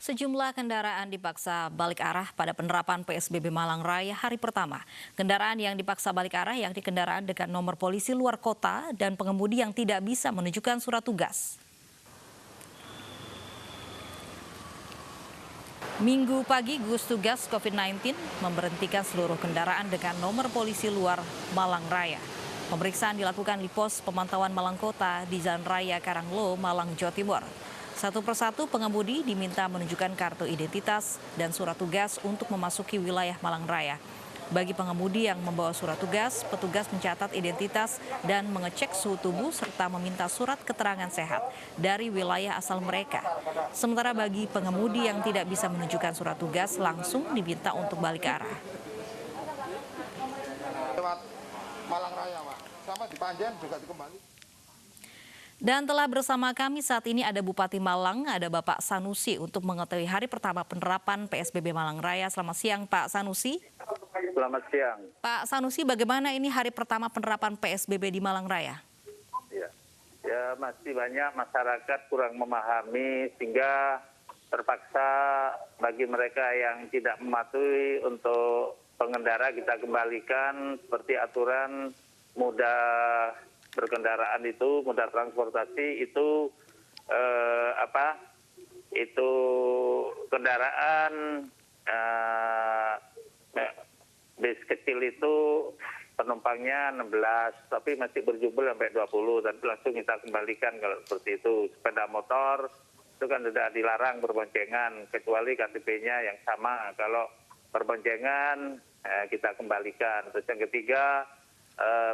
Sejumlah kendaraan dipaksa balik arah pada penerapan PSBB Malang Raya hari pertama. Kendaraan yang dipaksa balik arah yakni kendaraan dengan nomor polisi luar kota dan pengemudi yang tidak bisa menunjukkan surat tugas. Minggu pagi, gugus tugas COVID-19 memberhentikan seluruh kendaraan dengan nomor polisi luar Malang Raya. Pemeriksaan dilakukan di pos pemantauan Malang Kota di Jalan Raya Karanglo, Malang, Jawa Timur. Satu persatu pengemudi diminta menunjukkan kartu identitas dan surat tugas untuk memasuki wilayah Malang Raya. Bagi pengemudi yang membawa surat tugas, petugas mencatat identitas dan mengecek suhu tubuh serta meminta surat keterangan sehat dari wilayah asal mereka. Sementara bagi pengemudi yang tidak bisa menunjukkan surat tugas, langsung diminta untuk balik arah. Lewat Malang Raya, Pak. Sama di Panjen juga dikembali. Dan telah bersama kami saat ini ada Bupati Malang, ada Bapak Sanusi untuk mengetahui hari pertama penerapan PSBB Malang Raya. Selamat siang Pak Sanusi. Selamat siang. Pak Sanusi, bagaimana ini hari pertama penerapan PSBB di Malang Raya? Ya, masih banyak masyarakat kurang memahami sehingga terpaksa bagi mereka yang tidak mematuhi untuk pengendara kita kembalikan seperti aturan mudah berkendaraan itu, moda transportasi itu kendaraan bis kecil itu penumpangnya 16 tapi masih berjumlah sampai 20 dan langsung kita kembalikan kalau seperti itu. Sepeda motor itu kan tidak dilarang berboncengan kecuali KTP-nya yang sama. Kalau berboncengan kita kembalikan. Terus yang ketiga,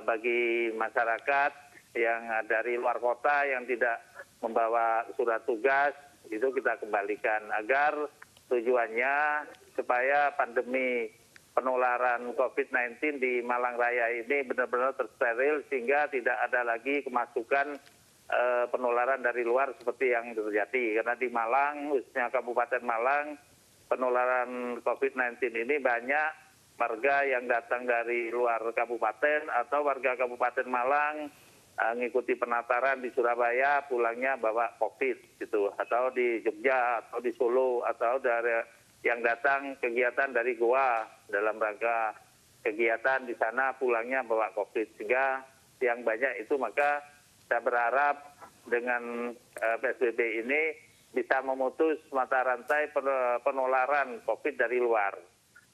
bagi masyarakat yang dari luar kota yang tidak membawa surat tugas itu kita kembalikan agar tujuannya supaya pandemi penularan COVID-19 di Malang Raya ini benar-benar tersteril sehingga tidak ada lagi kemasukan penularan dari luar seperti yang terjadi. Karena di Malang, khususnya Kabupaten Malang, penularan COVID-19 ini banyak warga yang datang dari luar kabupaten atau warga Kabupaten Malang ngikuti penataran di Surabaya pulangnya bawa COVID gitu, atau di Jogja atau di Solo atau dari yang datang kegiatan dari Goa dalam rangka kegiatan di sana pulangnya bawa COVID, sehingga yang banyak itu. Maka saya berharap dengan PSBB ini bisa memutus mata rantai penularan COVID dari luar.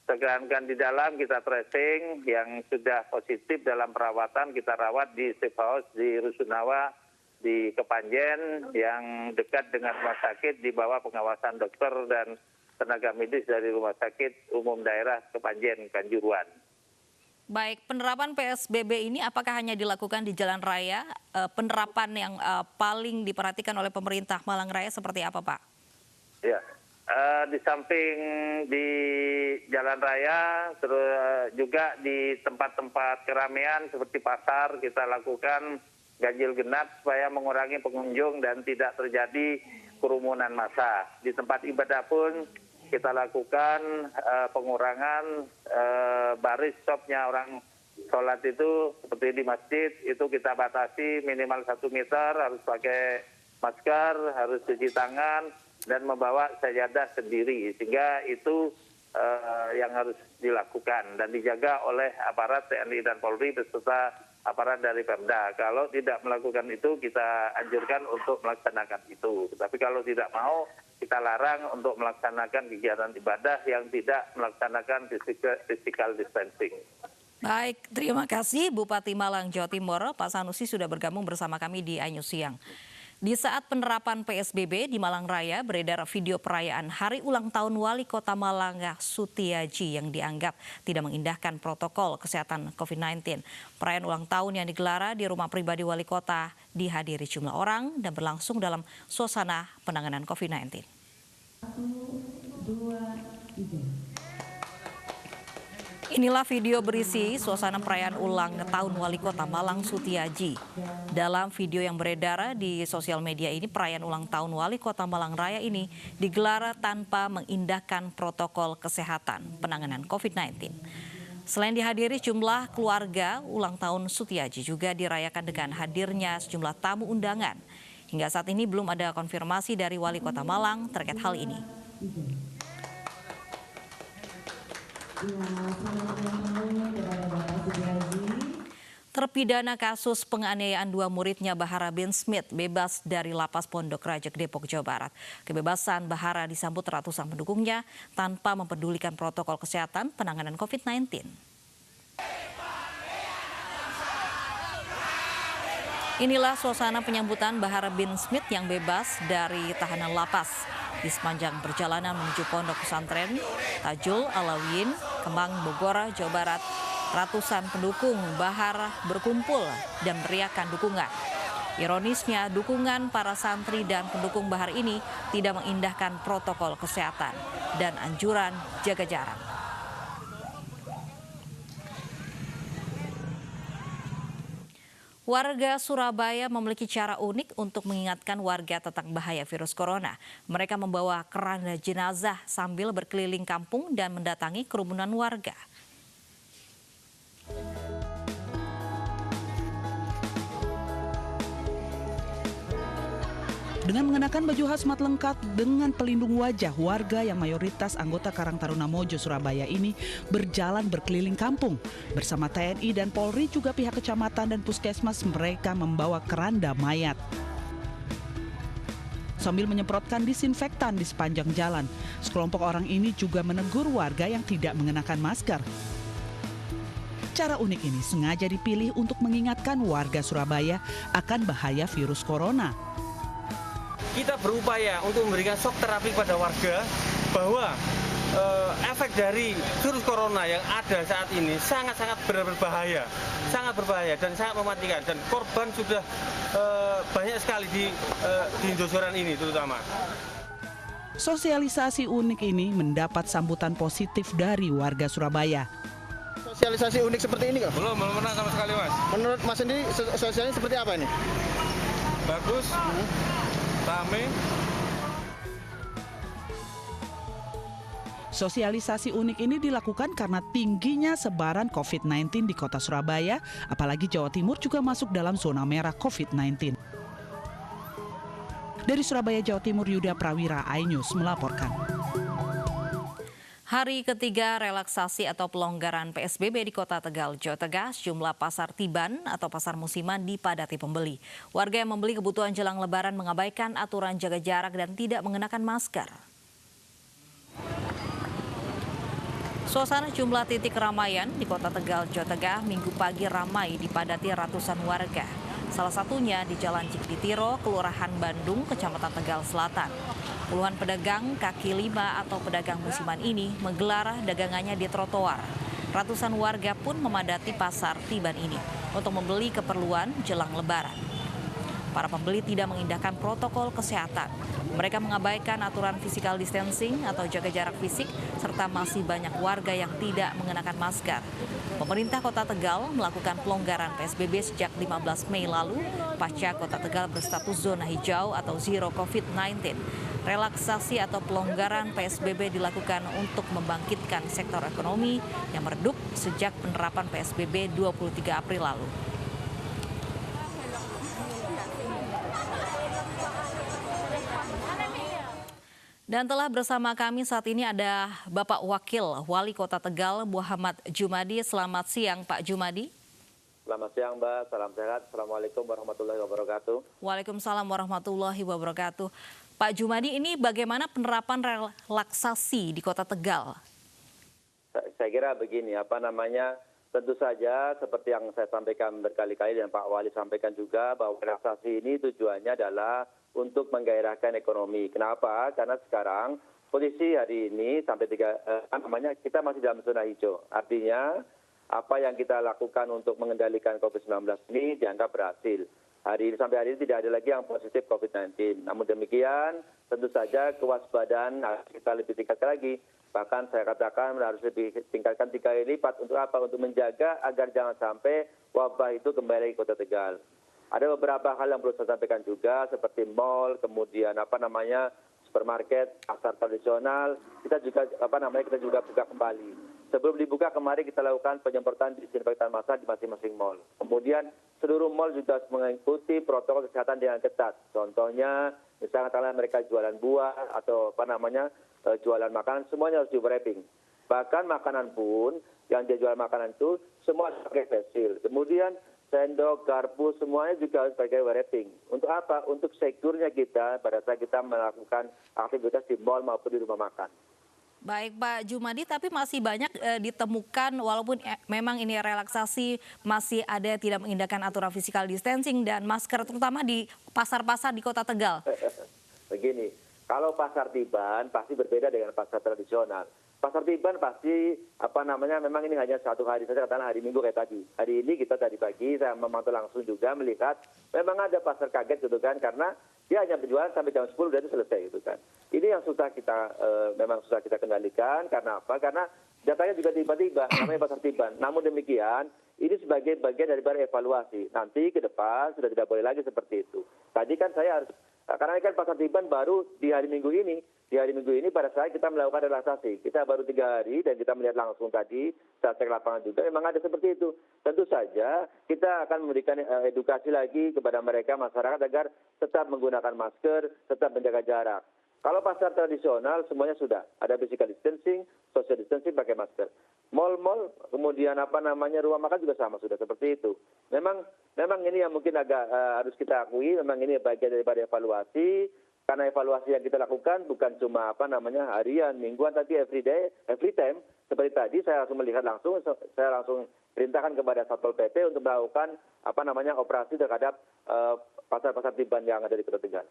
Sedangkan di dalam kita tracing yang sudah positif dalam perawatan, kita rawat di safe house di Rusunawa di Kepanjen yang dekat dengan rumah sakit di bawah pengawasan dokter dan tenaga medis dari Rumah Sakit Umum Daerah Kepanjen, Kanjuruhan. Baik, penerapan PSBB ini apakah hanya dilakukan di jalan raya? Penerapan yang paling diperhatikan oleh pemerintah Malang Raya seperti apa, Pak? Ya. Di samping di jalan raya, terus juga di tempat-tempat keramaian seperti pasar kita lakukan ganjil genap supaya mengurangi pengunjung dan tidak terjadi kerumunan massa. Di tempat ibadah pun kita lakukan pengurangan baris stopnya orang sholat itu seperti di masjid itu kita batasi minimal 1 meter, harus pakai masker, harus cuci tangan dan membawa sajadah sendiri, sehingga itu yang harus dilakukan dan dijaga oleh aparat TNI dan Polri beserta aparat dari Pemda. Kalau tidak melakukan itu kita anjurkan untuk melaksanakan itu, tapi kalau tidak mau kita larang untuk melaksanakan kegiatan ibadah yang tidak melaksanakan physical distancing. Baik, terima kasih Bupati Malang, Jawa Timur, Pak Sanusi sudah bergabung bersama kami di Ainus Siang. Di saat penerapan PSBB di Malang Raya, beredar video perayaan Hari Ulang Tahun Wali Kota Malang Sutiaji yang dianggap tidak mengindahkan protokol kesehatan COVID-19. Perayaan ulang tahun yang digelar di rumah pribadi Wali Kota dihadiri jumlah orang dan berlangsung dalam suasana penanganan COVID-19. 1, 2, 3. Inilah video berisi suasana perayaan ulang tahun Wali Kota Malang Sutiaji. Dalam video yang beredar di sosial media ini, perayaan ulang tahun Wali Kota Malang Raya ini digelar tanpa mengindahkan protokol kesehatan penanganan COVID-19. Selain dihadiri jumlah keluarga, ulang tahun Sutiaji juga dirayakan dengan hadirnya sejumlah tamu undangan. Hingga saat ini belum ada konfirmasi dari Wali Kota Malang terkait hal ini. Terpidana kasus penganiayaan 2 muridnya Bahara bin Smith bebas dari Lapas Pondok Rajek Depok, Jawa Barat. Kebebasan Bahara disambut ratusan pendukungnya tanpa mempedulikan protokol kesehatan penanganan COVID-19. Inilah suasana penyambutan Bahara bin Smith yang bebas dari tahanan lapas. Di sepanjang perjalanan menuju pondok pesantren Tajul Alawiyin, Kemang, Bogor, Jawa Barat, ratusan pendukung Bahar berkumpul dan meneriakkan dukungan. Ironisnya, dukungan para santri dan pendukung Bahar ini tidak mengindahkan protokol kesehatan dan anjuran jaga jarak. Warga Surabaya memiliki cara unik untuk mengingatkan warga tentang bahaya virus corona. Mereka membawa keranda jenazah sambil berkeliling kampung dan mendatangi kerumunan warga. Dengan mengenakan baju hazmat lengkap dengan pelindung wajah, warga yang mayoritas anggota Karang Taruna Mojo, Surabaya ini berjalan berkeliling kampung. Bersama TNI dan Polri juga pihak kecamatan dan puskesmas, mereka membawa keranda mayat. Sambil menyemprotkan disinfektan di sepanjang jalan, sekelompok orang ini juga menegur warga yang tidak mengenakan masker. Cara unik ini sengaja dipilih untuk mengingatkan warga Surabaya akan bahaya virus corona. Kita berupaya untuk memberikan shock terapi kepada warga bahwa efek dari virus corona yang ada saat ini sangat-sangat berbahaya, dan sangat mematikan, dan korban sudah banyak sekali di Indosuran ini terutama. Sosialisasi unik ini mendapat sambutan positif dari warga Surabaya. Sosialisasi unik seperti ini kok? Belum pernah sama sekali, Mas. Menurut Mas sendiri sosialisasi seperti apa ini? Bagus, rame. Sosialisasi unik ini dilakukan karena tingginya sebaran COVID-19 di kota Surabaya, apalagi Jawa Timur juga masuk dalam zona merah COVID-19. Dari Surabaya, Jawa Timur, Yuda Prawira, iNews melaporkan. Hari ketiga relaksasi atau pelonggaran PSBB di Kota Tegal, Jawa Tengah, sejumlah pasar tiban atau pasar musiman dipadati pembeli. Warga yang membeli kebutuhan jelang Lebaran mengabaikan aturan jaga jarak dan tidak mengenakan masker. Suasana jumlah titik keramaian di Kota Tegal, Jawa Tengah, Minggu pagi ramai dipadati ratusan warga. Salah satunya di Jalan Cikditiro, Kelurahan Bandung, Kecamatan Tegal Selatan. Puluhan pedagang kaki lima atau pedagang musiman ini menggelar dagangannya di trotoar. Ratusan warga pun memadati pasar tiban ini untuk membeli keperluan jelang Lebaran. Para pembeli tidak mengindahkan protokol kesehatan. Mereka mengabaikan aturan physical distancing atau jaga jarak fisik, serta masih banyak warga yang tidak mengenakan masker. Pemerintah Kota Tegal melakukan pelonggaran PSBB sejak 15 Mei lalu, pasca Kota Tegal berstatus zona hijau atau zero COVID-19. Relaksasi atau pelonggaran PSBB dilakukan untuk membangkitkan sektor ekonomi yang meredup sejak penerapan PSBB 23 April lalu. Dan telah bersama kami saat ini ada Bapak Wakil Wali Kota Tegal, Muhammad Jumadi. Selamat siang, Pak Jumadi. Selamat siang, Mbak. Salam sehat. Assalamualaikum warahmatullahi wabarakatuh. Waalaikumsalam warahmatullahi wabarakatuh. Pak Jumadi, ini bagaimana penerapan relaksasi di Kota Tegal? Saya kira begini, tentu saja seperti yang saya sampaikan berkali-kali dan Pak Wali sampaikan juga bahwa relaksasi ini tujuannya adalah untuk menggairahkan ekonomi. Kenapa? Karena sekarang posisi hari ini sampai kita masih dalam zona hijau. Artinya apa yang kita lakukan untuk mengendalikan COVID-19 ini dianggap berhasil. Sampai hari ini tidak ada lagi yang positif COVID-19. Namun demikian, tentu saja kewaspadaan harus kita lebih tingkatkan lagi. Bahkan saya katakan harus lebih tingkatkan 3 kali lipat. Untuk apa? Untuk menjaga agar jangan sampai wabah itu kembali ke Kota Tegal. Ada beberapa hal yang perlu saya sampaikan juga, seperti mal, kemudian supermarket, pasar tradisional, kita juga buka kembali. Sebelum dibuka kemarin kita lakukan penyemprotan disinfektan massal di masing-masing mal. Kemudian seluruh mal juga harus mengikuti protokol kesehatan dengan ketat. Contohnya misalnya mereka jualan buah atau jualan makanan, semuanya harus di wrapping. Bahkan makanan pun yang dia jual makanan itu semua pakai face shield. Kemudian sendok, garpu semuanya juga harus pakai wrapping. Untuk apa? Untuk secure-nya kita pada saat kita melakukan aktivitas di mal maupun di rumah makan. Baik Pak Jumadi, tapi masih banyak ditemukan walaupun memang ini relaksasi masih ada yang tidak mengindahkan aturan physical distancing dan masker terutama di pasar-pasar di Kota Tegal. Begini, kalau pasar Tiban pasti berbeda dengan pasar tradisional. Pasar Tiban pasti memang ini hanya satu hari saja, katakanlah hari Minggu kayak tadi. Hari ini kita tadi pagi saya memantau langsung juga melihat memang ada pasar kaget gitu kan, karena dia hanya berjualan sampai jam 10 dan itu selesai gitu kan. Ini yang memang susah kita kendalikan. Karena apa? Karena datanya juga tiba-tiba, namanya pasar Tiban. Namun demikian, ini sebagai bagian daripada evaluasi. Nanti ke depan sudah tidak boleh lagi seperti itu. Tadi kan saya harus, karena kan pasar Tiban baru di hari Minggu ini. Di hari Minggu ini pada saat kita melakukan relaksasi. Kita baru 3 hari dan kita melihat langsung tadi, saat cek lapangan juga memang ada seperti itu. Tentu saja kita akan memberikan edukasi lagi kepada mereka, masyarakat agar tetap menggunakan masker, tetap menjaga jarak. Kalau pasar tradisional semuanya sudah ada physical distancing, social distancing pakai masker. Mal-mal, kemudian rumah makan juga sama sudah seperti itu. Memang ini yang mungkin agak harus kita akui, memang ini bagian daripada evaluasi. Karena evaluasi yang kita lakukan bukan cuma harian, mingguan, tapi every day, every time. Seperti tadi saya langsung melihat saya langsung perintahkan kepada Satpol PP untuk melakukan operasi terhadap pasar-pasar Tiban yang ada di Kota Tegal.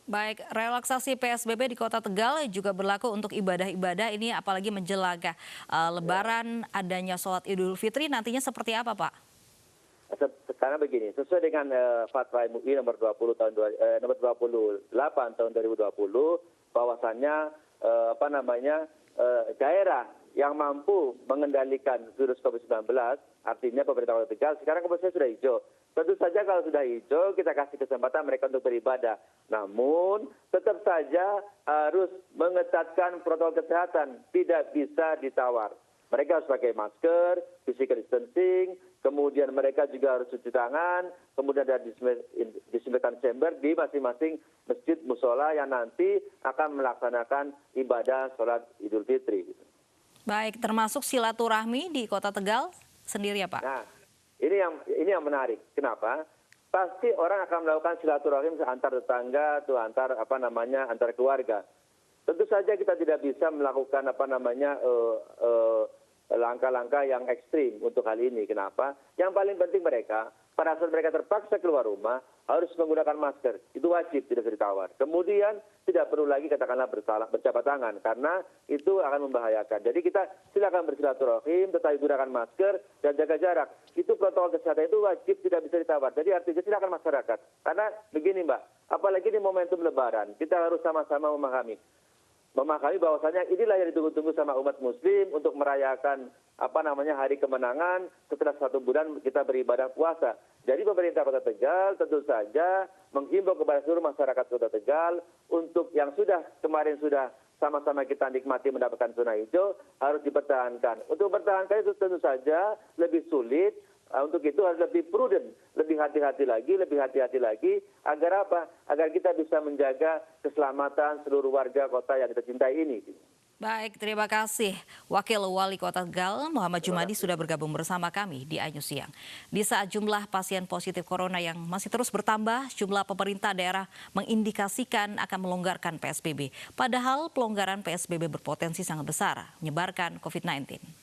Baik, relaksasi PSBB di Kota Tegal juga berlaku untuk ibadah-ibadah ini apalagi menjelang Lebaran, adanya sholat Idul Fitri nantinya seperti apa Pak? Karena begini, sesuai dengan Fatwa MUI nomor 28 tahun 2020, bahwasannya daerah yang mampu mengendalikan virus COVID-19, artinya pemerintah Kota Tegal, sekarang kemudian sudah hijau. Tentu saja kalau sudah hijau, kita kasih kesempatan mereka untuk beribadah. Namun, tetap saja harus mengetatkan protokol kesehatan, tidak bisa ditawar. Mereka harus pakai masker, physical distancing, kemudian mereka juga harus cuci tangan, kemudian ada disinfektan chamber di masing-masing masjid musola yang nanti akan melaksanakan ibadah sholat Idul Fitri. Baik, termasuk silaturahmi di Kota Tegal sendiri ya Pak? Nah, ini yang menarik. Kenapa? Pasti orang akan melakukan silaturahim antar tetangga atau antar keluarga. Tentu saja kita tidak bisa melakukan langkah-langkah yang ekstrim untuk hal ini. Kenapa? Yang paling penting mereka, pada saat mereka terpaksa keluar rumah, harus menggunakan masker. Itu wajib, tidak bisa ditawar. Kemudian tidak perlu lagi katakanlah berjabat tangan, karena itu akan membahayakan. Jadi kita silakan bersilaturahim, tetapi gunakan masker dan jaga jarak. Itu protokol kesehatan itu wajib, tidak bisa ditawar. Jadi artinya silakan masyarakat. Karena begini Mbak, apalagi di momentum Lebaran, kita harus sama-sama memahami bahwasanya inilah yang ditunggu-tunggu sama umat muslim untuk merayakan hari kemenangan setelah 1 bulan kita beribadah puasa. Jadi pemerintah Kota Tegal tentu saja menghimbau kepada seluruh masyarakat Kota Tegal untuk yang kemarin sudah sama-sama kita nikmati mendapatkan zona hijau harus dipertahankan. Untuk mempertahankan itu tentu saja lebih sulit. Untuk itu harus lebih prudent, lebih hati-hati lagi, agar apa? Agar kita bisa menjaga keselamatan seluruh warga kota yang kita cintai ini. Baik, terima kasih. Wakil Wali Kota Tegal, Muhammad Jumadi sudah bergabung bersama kami di Ainus Siang. Di saat jumlah pasien positif corona yang masih terus bertambah, jumlah pemerintah daerah mengindikasikan akan melonggarkan PSBB. Padahal pelonggaran PSBB berpotensi sangat besar menyebarkan COVID-19.